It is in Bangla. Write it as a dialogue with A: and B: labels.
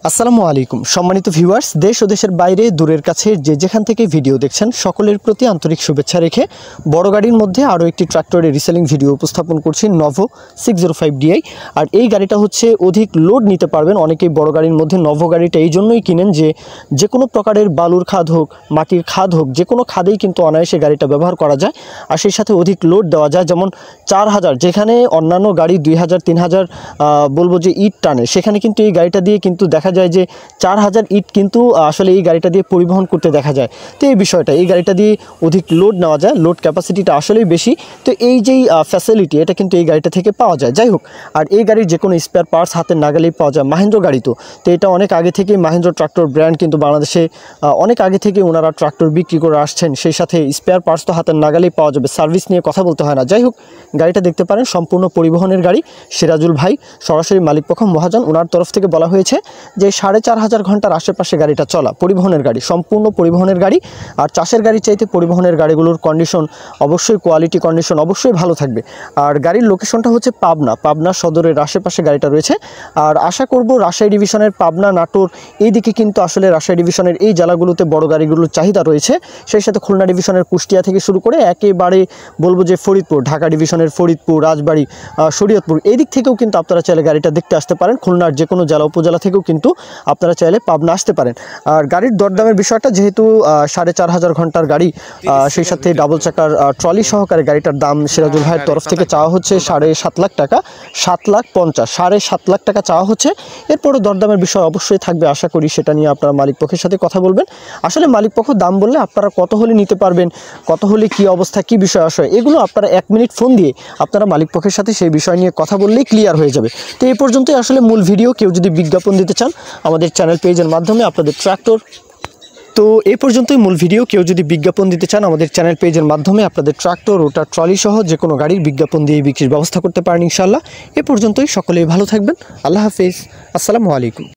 A: আসসালামু আলাইকুম সম্মানিত ভিউয়ার্স, দেশ ও দেশের বাইরে দূরের কাছে যে যেখান থেকে ভিডিও দেখছেন সকলের প্রতি আন্তরিক শুভেচ্ছা রেখে বড় গাড়ির মধ্যে আরও একটি ট্রাক্টরের রিসেলিং ভিডিও উপস্থাপন করছি নভো 605 DI। আর এই গাড়িটা হচ্ছে অধিক লোড নিতে পারবেন। অনেকেই বড় গাড়ির মধ্যে নভো গাড়িটা এই জন্যই কিনেন যে কোনো প্রকারের বালুর খাদ হোক, মাটির খাদ হোক, যে কোনো খাদেই কিন্তু অনায়াসে গাড়িটা ব্যবহার করা যায়। আর সেই সাথে অধিক লোড দেওয়া যায়, যেমন 4000 যেখানে অন্যান্য গাড়ি 2000 3000 বলবো যে ইট টানে, সেখানে কিন্তু এই গাড়িটা দিয়ে কিন্তু দেখা যায় যে 4000 ইট কিন্তু আসলে এই গাড়িটা দিয়ে পরিবহন করতে দেখা যায়। তো এই বিষয়টা, এই গাড়িটা দিয়ে অধিক লোড নেওয়া যায়, লোড ক্যাপাসিটিটা আসলেই বেশি। তো এই যেই ফ্যাসিলিটি এটা কিন্তু এই গাড়িটা থেকে পাওয়া যায়। যাই হোক, আর এই গাড়ির যে কোনো স্পেয়ার পার্টস হাতের নাগালেই পাওয়া যায়। মাহেন্দ্র গাড়ি তো এটা অনেক আগে থেকেই মাহেন্দ্র ট্রাক্টর ব্র্যান্ড কিন্তু বাংলাদেশে অনেক আগে থেকে ওনারা ট্রাক্টর বিক্রি করে আসছেন। সেই সাথে স্পেয়ার পার্টস তো হাতের নাগালেই পাওয়া যাবে, সার্ভিস নিয়ে কথা বলতে হয় না। যাই হোক, গাড়িটা দেখতে পারেন সম্পূর্ণ পরিবহনের গাড়ি। সিরাজুল ভাই সরাসরি মালিকপক্ষ মহাজন, ওনার তরফ থেকে বলা হয়েছে যে 4500 ঘন্টার আশেপাশে গাড়িটা চলা পরিবহনের গাড়ি, সম্পূর্ণ পরিবহনের গাড়ি। আর চাষের গাড়ির চাইতে পরিবহনের গাড়িগুলোর কন্ডিশন অবশ্যই, কোয়ালিটি কন্ডিশন অবশ্যই ভালো থাকবে। আর গাড়ির লোকেশনটা হচ্ছে পাবনা সদরের আশেপাশে গাড়িটা রয়েছে। আর আশা করব রাজশাহী ডিভিশনের পাবনা, নাটোর এইদিকে কিন্তু আসলে রাজশাহী ডিভিশনের এই জেলাগুলোতে বড় গাড়িগুলোর চাহিদা রয়েছে। সেই সাথে খুলনা ডিভিশনের কুষ্টিয়া থেকে শুরু করে একেবারে বলবো যে ফরিদপুর, ঢাকা ডিভিশনের ফরিদপুর, রাজবাড়ী, শরীয়তপুর এই দিক থেকেও কিন্তু আপনারা চাইলে গাড়িটা দেখতে আসতে পারেন। খুলনার যে কোনো জেলা উপজেলা থেকেও কিন্তু আপনারা চাইলে পাবনা আসতে পারেন। আর গাড়ির দরদামের বিষয়টা, যেহেতু 4500 ঘন্টার গাড়ি, সেই সাথে ডাবল চাকার ট্রলি সহকারে গাড়িটার দাম সিরাজুল ভাইয়ের তরফ থেকে চাওয়া হচ্ছে 7.5 লাখ টাকা, 7,50,000, 7.5 লাখ টাকা চাওয়া হচ্ছে। এরপরও দরদামের বিষয় অবশ্যই থাকবে, আশা করি সেটা নিয়ে আপনারা মালিকপক্ষের সাথে কথা বলবেন। আসলে মালিকপক্ষ দাম বললে আপনারা কত হলে নিতে পারবেন, কত হলে কী অবস্থা, কী বিষয় আসয়, এগুলো আপনারা 1 মিনিট ফোন দিয়ে আপনারা মালিকপক্ষের সাথে সেই বিষয় নিয়ে কথা বললেই ক্লিয়ার হয়ে যাবে। তো এই পর্যন্তই আসলে মূল ভিডিও। কেউ যদি বিজ্ঞাপন দিতে চান আমাদের চ্যানেল পেজের মাধ্যমে আপনাদের ট্রাক্টর, তো এই পর্যন্তই মূল ভিডিও। কেউ যদি বিজ্ঞাপন দিতে চান আমাদের চ্যানেল পেজের মাধ্যমে আপনাদের ট্রাক্টর, রোটার, ট্রলি সহ যে কোনো গাড়ির বিজ্ঞাপন দিয়ে বিক্রির ব্যবস্থা করতে পারেন ইনশাআল্লাহ। এ পর্যন্তই, সকলেই ভালো থাকবেন। আল্লাহ হাফেজ, আসসালামু আলাইকুম।